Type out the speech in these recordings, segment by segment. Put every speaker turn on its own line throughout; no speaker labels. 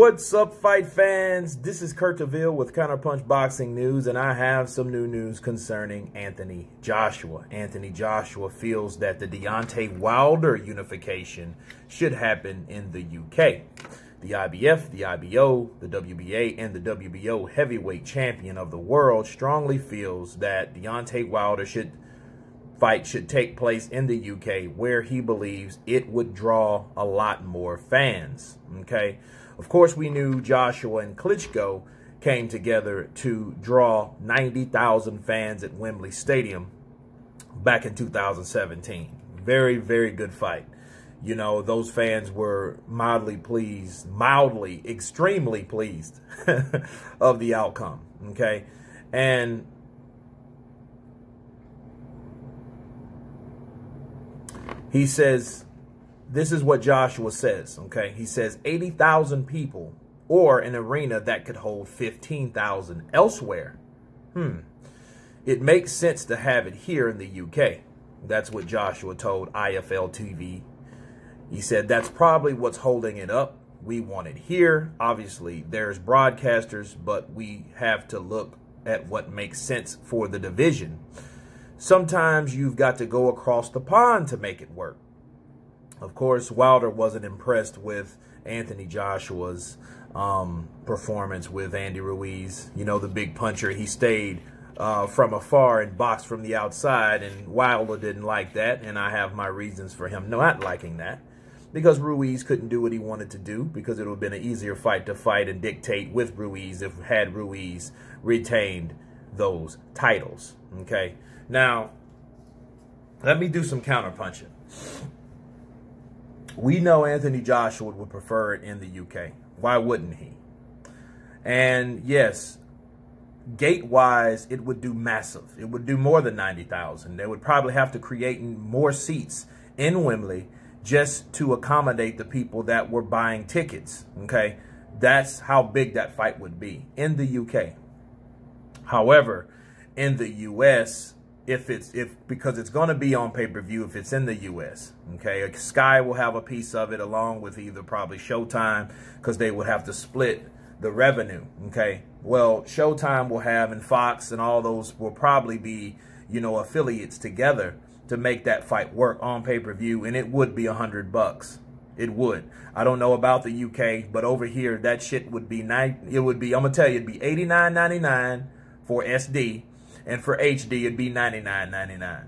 What's up, fight fans? This is Kurt DeVille with Counterpunch Boxing News, and I have some new news concerning Anthony Joshua. Anthony Joshua feels that the Deontay Wilder unification should happen in the UK. The IBF, the IBO, the WBA, and the WBO heavyweight champion of the world strongly feels that Deontay Wilder should take place in the UK, where he believes it would draw a lot more fans. Okay. Of course, we knew Joshua and Klitschko came together to draw 90,000 fans at Wembley Stadium back in 2017. Very, very good fight. You know, those fans were extremely pleased of the outcome. Okay. And he says, this is what Joshua says, okay? He says 80,000 people or an arena that could hold 15,000 elsewhere. It makes sense to have it here in the UK. That's what Joshua told IFL TV. He said that's probably what's holding it up. We want it here. Obviously, there's broadcasters, but we have to look at what makes sense for the division. Sometimes you've got to go across the pond to make it work. Of course, Wilder wasn't impressed with Anthony Joshua's performance with Andy Ruiz. You know, the big puncher. He stayed from afar and boxed from the outside, and Wilder didn't like that, and I have my reasons for him not liking that. Because Ruiz couldn't do what he wanted to do, because it would have been an easier fight to fight and dictate with Ruiz had Ruiz retained those titles. Okay, now let me do some counterpunching. We know Anthony Joshua would prefer it in the UK. Why wouldn't he? And yes, gate-wise, it would do massive. It would do more than 90,000. They would probably have to create more seats in Wembley just to accommodate the people that were buying tickets. Okay, that's how big that fight would be in the UK. However, in the US, because it's going to be on pay-per-view if it's in the U.S. Okay, Sky will have a piece of it along with either probably Showtime, because they would have to split the revenue. Okay, well, Showtime will have, and Fox and all those will probably be, you know, affiliates together to make that fight work on pay-per-view, and it would be $100. It would. I don't know about the UK, but over here that shit would be I'm gonna tell you, it'd be $89.99 for SD. And for HD, it'd be $99.99.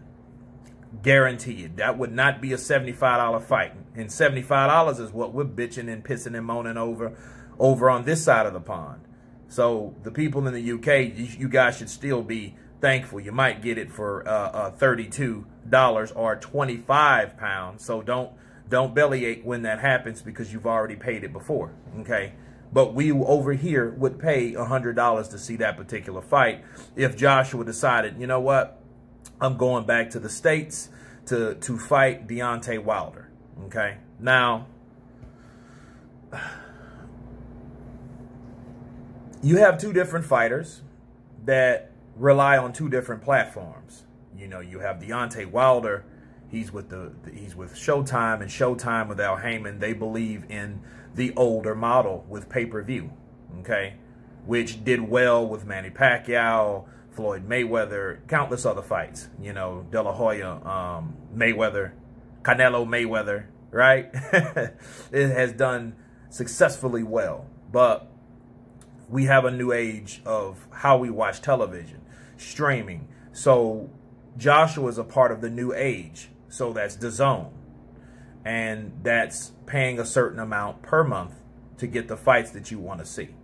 Guaranteed. That would not be a $75 fight. And $75 is what we're bitching and pissing and moaning over on this side of the pond. So the people in the UK, you guys should still be thankful. You might get it for $32 or 25 pounds. So don't bellyache when that happens, because you've already paid it before. Okay. But we over here would pay $100 to see that particular fight if Joshua decided, you know what, I'm going back to the States to fight Deontay Wilder. Okay. Now, you have two different fighters that rely on two different platforms. You know, you have Deontay Wilder. He's with Showtime, and Showtime with Al Heyman. They believe in the older model with pay-per-view, okay, which did well with Manny Pacquiao, Floyd Mayweather, countless other fights. You know, De La Hoya, Mayweather, Canelo Mayweather, right? It has done successfully well, but we have a new age of how we watch television, streaming. So Joshua is a part of the new age. So that's DAZN, and that's paying a certain amount per month to get the fights that you want to see.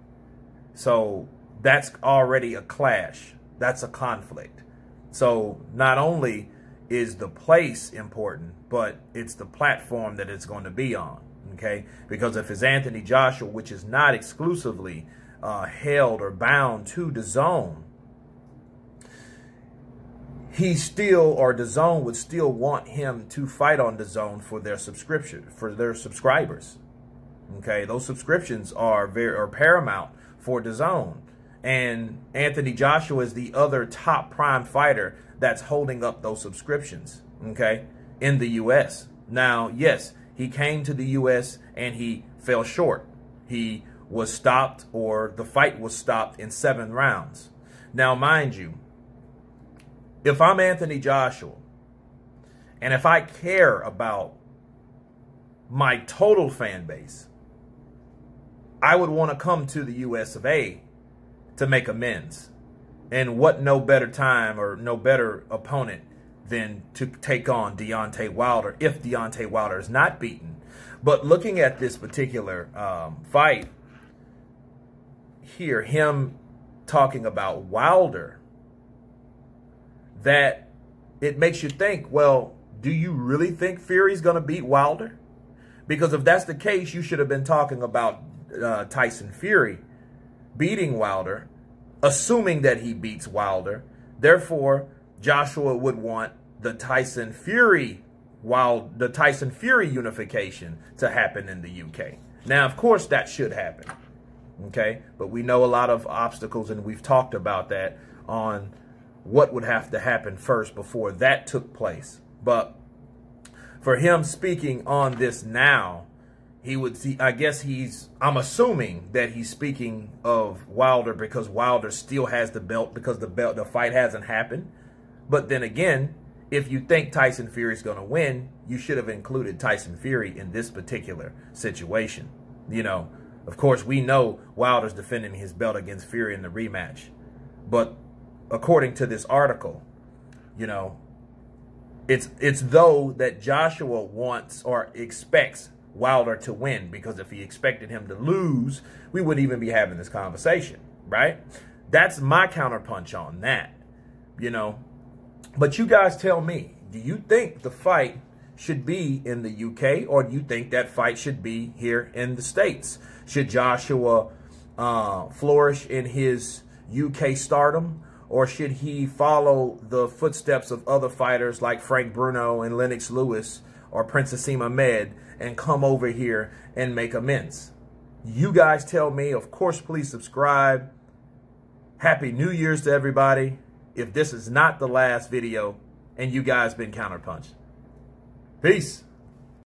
So that's already a clash. That's a conflict. So not only is the place important, but it's the platform that it's going to be on. Okay, because if it's Anthony Joshua, which is not exclusively held or bound to DAZN, DAZN would still want him to fight on DAZN for their subscribers. Okay, those subscriptions are paramount for DAZN, and Anthony Joshua is the other top prime fighter that's holding up those subscriptions. Okay, in the U.S. Now, yes, he came to the U.S. and he fell short. He was stopped, or the fight was stopped in 7 rounds. Now, mind you, if I'm Anthony Joshua, and if I care about my total fan base, I would want to come to the US of A to make amends. And what no better time or no better opponent than to take on Deontay Wilder if Deontay Wilder is not beaten. But looking at this particular fight here, him talking about Wilder, that it makes you think, well, do you really think Fury's going to beat Wilder? Because if that's the case, you should have been talking about Tyson Fury beating Wilder, assuming that he beats Wilder. Therefore, Joshua would want the Tyson Fury unification to happen in the UK. Now, of course, that should happen. Okay, but we know a lot of obstacles, and we've talked about that on what would have to happen first before that took place. But for him speaking on this now, he would see, I guess I'm assuming that he's speaking of Wilder because Wilder still has the belt, because the fight hasn't happened. But then again, if you think Tyson Fury's going to win, you should have included Tyson Fury in this particular situation. You know, of course, we know Wilder's defending his belt against Fury in the rematch. But according to this article, you know, it's though that Joshua wants or expects Wilder to win, because if he expected him to lose, we wouldn't even be having this conversation, right? That's my counterpunch on that, you know. But you guys tell me, do you think the fight should be in the UK, or do you think that fight should be here in the States? Should Joshua flourish in his UK stardom, or should he follow the footsteps of other fighters like Frank Bruno and Lennox Lewis or Prince Asim Ahmed and come over here and make amends? You guys tell me. Of course, please subscribe. Happy New Year's to everybody. If this is not the last video and you guys been counterpunched. Peace.